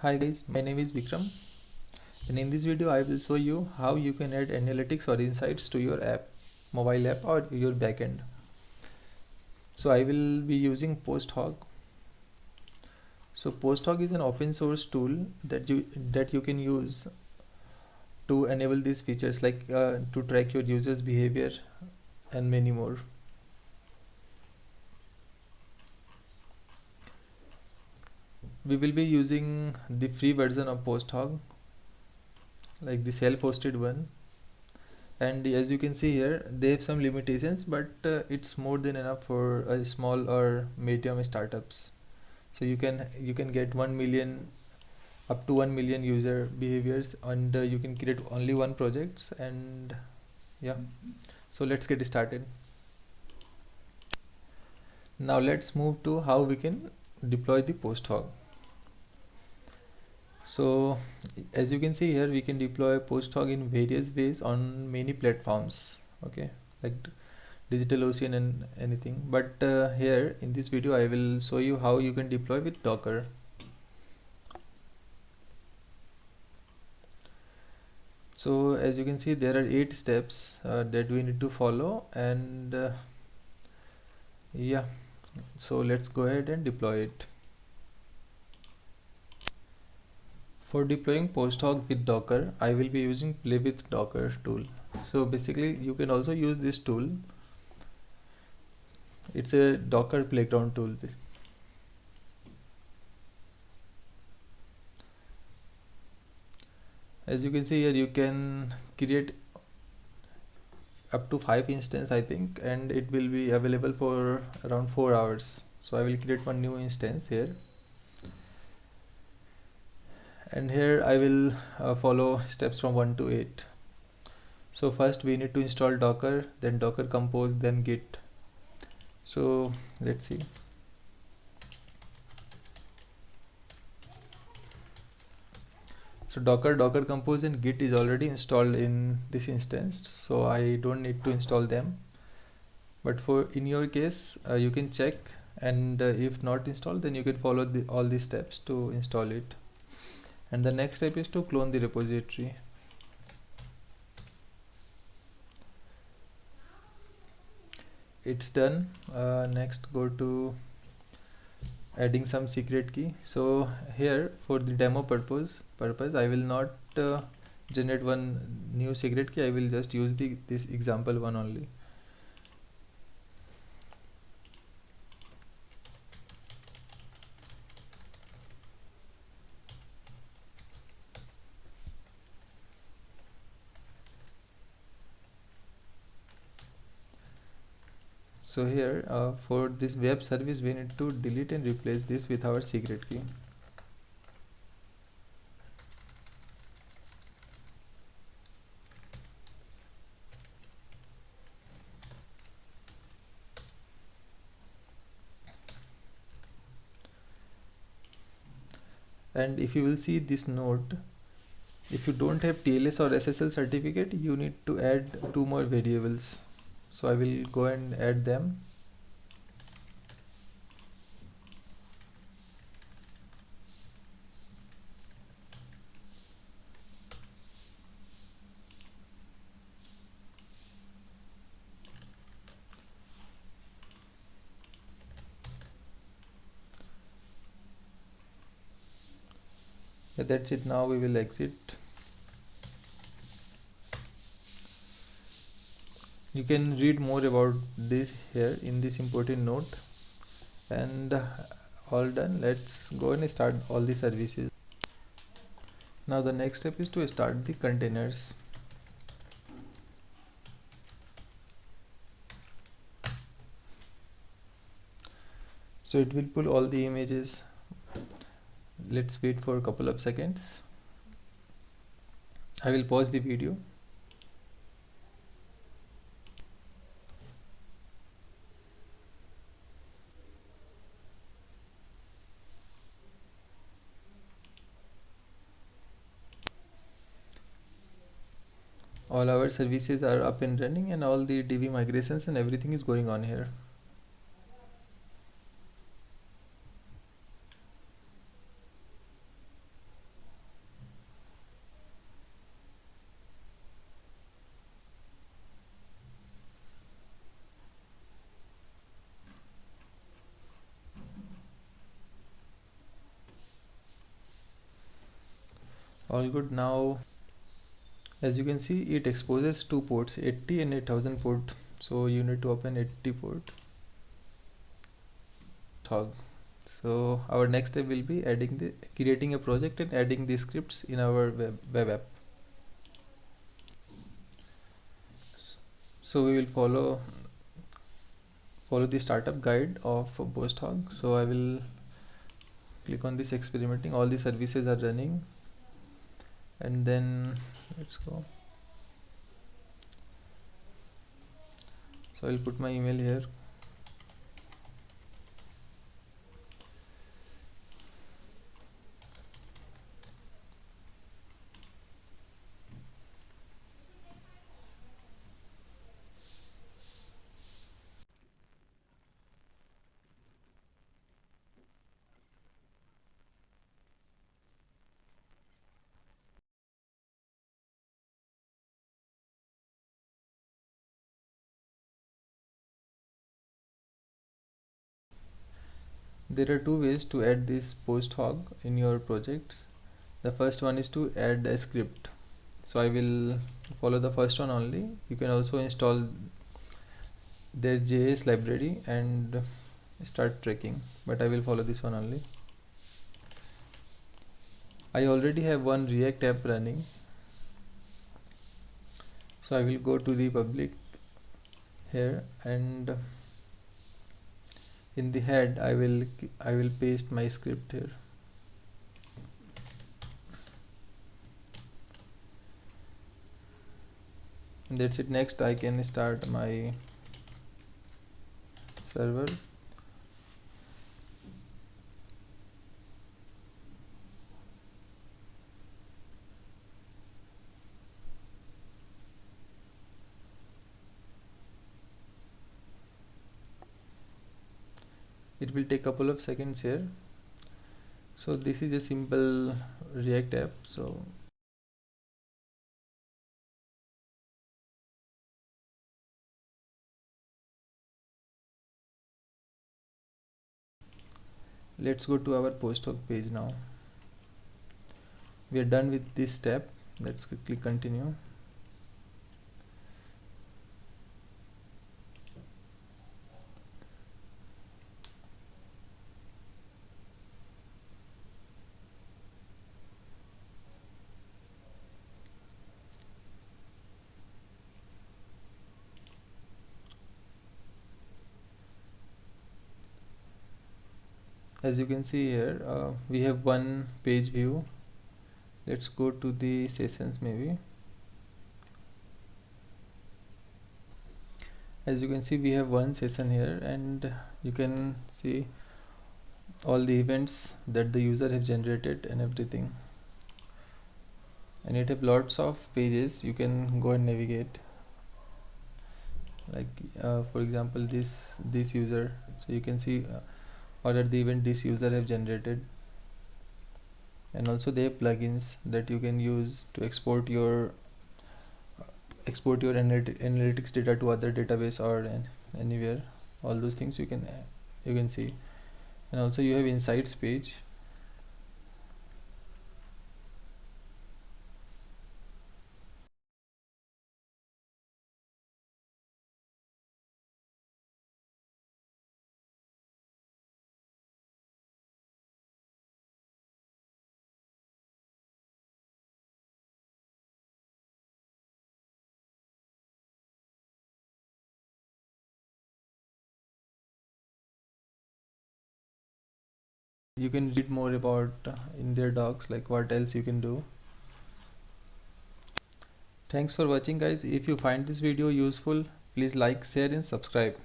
Hi guys, my name is Vikram, and in this video I will show you how you can add analytics or insights to your app, mobile app or your backend. So I will be using PostHog. So PostHog is an open source tool that you can use to enable these features like to track your users' behavior and many more. We will be using the free version of PostHog, like the self-hosted one, and as you can see here they have some limitations, but it's more than enough for a small or medium startups. So you can get 1 million, up to 1 million user behaviors, and you can create only one projects. And yeah, so let's get started. Now let's move to how we can deploy the PostHog. So as you can see here, we can deploy PostHog in various ways on many platforms, okay, like DigitalOcean and anything. But here in this video I will show you how you can deploy with Docker. So as you can see, there are 8 steps that we need to follow, and yeah, so let's go ahead and deploy it. For deploying PostHog with Docker, I will be using Play with Docker tool. So basically you can also use this tool. It's a Docker playground tool. As you can see here, you can create up to 5 instance I think, and it will be available for around 4 hours. So I will create one new instance here, and here I will follow steps from 1 to 8. So first we need to install Docker, then Docker Compose, then Git. So let's see. So Docker Compose and Git is already installed in this instance, so I don't need to install them. But for in your case, you can check, and if not installed, then you can follow all these steps to install it. And the next step is to clone the repository. It's done. Next, go to adding some secret key. So here for the demo purpose I will not generate one new secret key. I will just use this example one only. So here for this web service we need to delete and replace this with our secret key. And if you will see this note, if you don't have TLS or SSL certificate, you need to add 2 more variables. So I will go and add them. Yeah, that's it. Now we will exit. You can read more about this here in this important note. And all done. Let's go and start all the services. Now the next step is to start the containers. So it will pull all the images. Let's wait for a couple of seconds. I will pause the video. All our services are up and running, and all the DB migrations and everything is going on here. All good. Now as you can see, it exposes two ports, 80 and 8000 port, so you need to open 80 port hog. So our next step will be creating a project and adding the scripts in our web app. So we will follow the startup guide of Posthog. So I will click on this experimenting, all the services are running, and then let's go. So I'll put my email here. There are two ways to add this Posthog in your projects. The first one is to add a script. So I will follow the first one only. You can also install their JS library and start tracking, but I will follow this one only. I already have one React app running, so I will go to the public here, and in the head I will paste my script here. And that's it. Next I can start my server. It will take a couple of seconds here. So this is a simple React app. So let's go to our Posthog page now. We are done with this step. Let's quickly continue. As you can see here, we have one page view. Let's go to the sessions maybe. As you can see, we have one session here, and you can see all the events that the user have generated and everything. And it have lots of pages. You can go and navigate, like for example this user. So you can see what are the event this user have generated, and also they have plugins that you can use to export your analytics data to other database or anywhere. All those things you can see. And also you have insights page. You can read more about in their docs, like what else you can do. Thanks for watching guys. If you find this video useful, please like, share and subscribe.